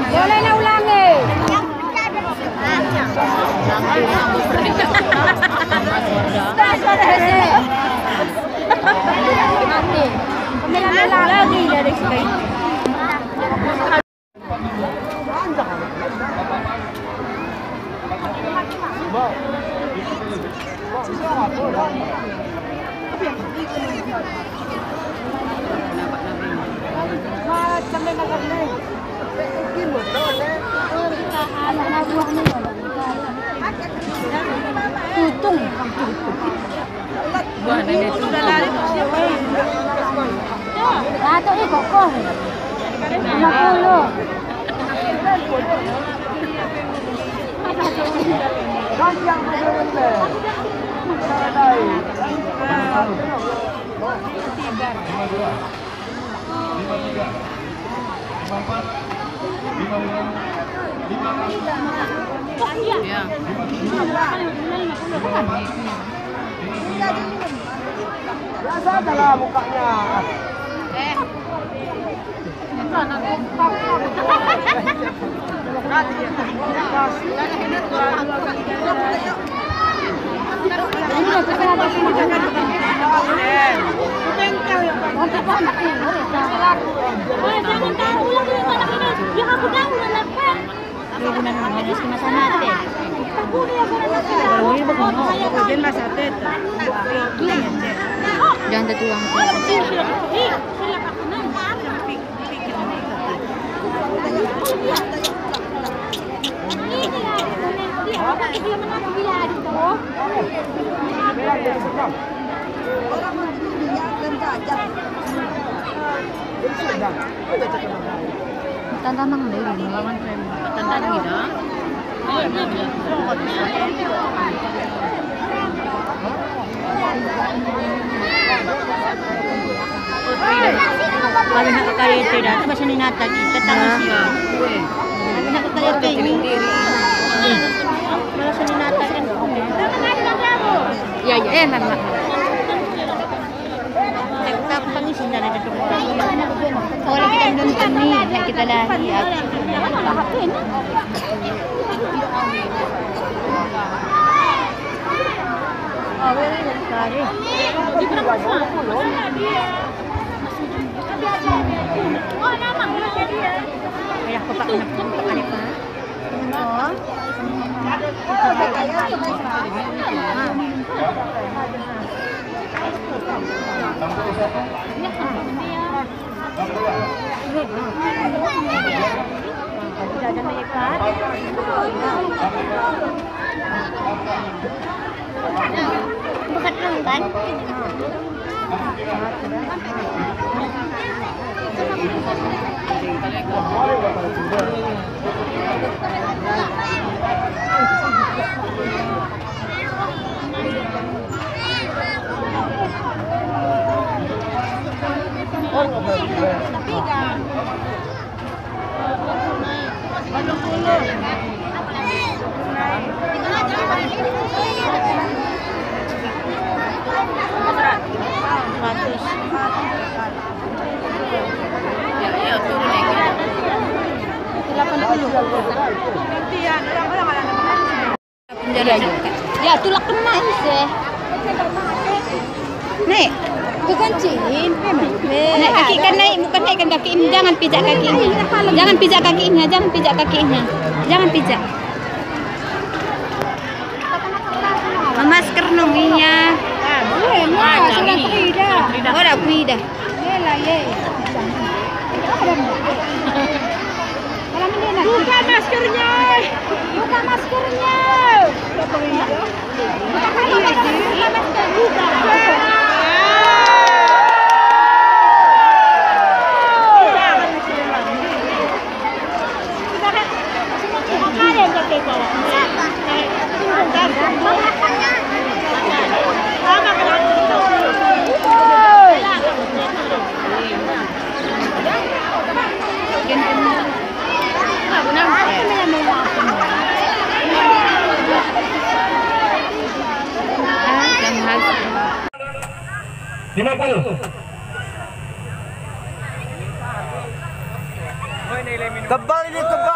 Boleh na ulangi. Lagi dari sekali. Tutung. Buah nenek itu udah lari tuh siapa? Satu kokoh. 50. Ya. Biasa adalah mukanya. Itu anak kompak. Jangan tertuang. Tantangan deh, lawan frame. Tantangan gitu. Kalau nak karete dah, tu pasal ni nak tadi tetangga siya. Nak karete ni. Kalau pasal ni nak tadi. Ya ya, nak. Kita pangisin dah ada tu. Kalau kita nonton ni, kita lari. Awal ni sekali. Oh, nama dia. Ya, aku tak nak pakai apa. Oh. Ada ikat. Bukan kan? Ya, tulak kena sih. Nek, kekancin. Nek kaki kan naik, bukan naikkan kaki ini. Jangan pijak kaki ini. Jangan pijak kaki ini. Jangan pijak kaki ini. Jangan pijak. Masker nonginya. Sudah kuida. Oh, dah kuida. Buka maskernya. Buka maskernya. 50. Kebal ini kebal.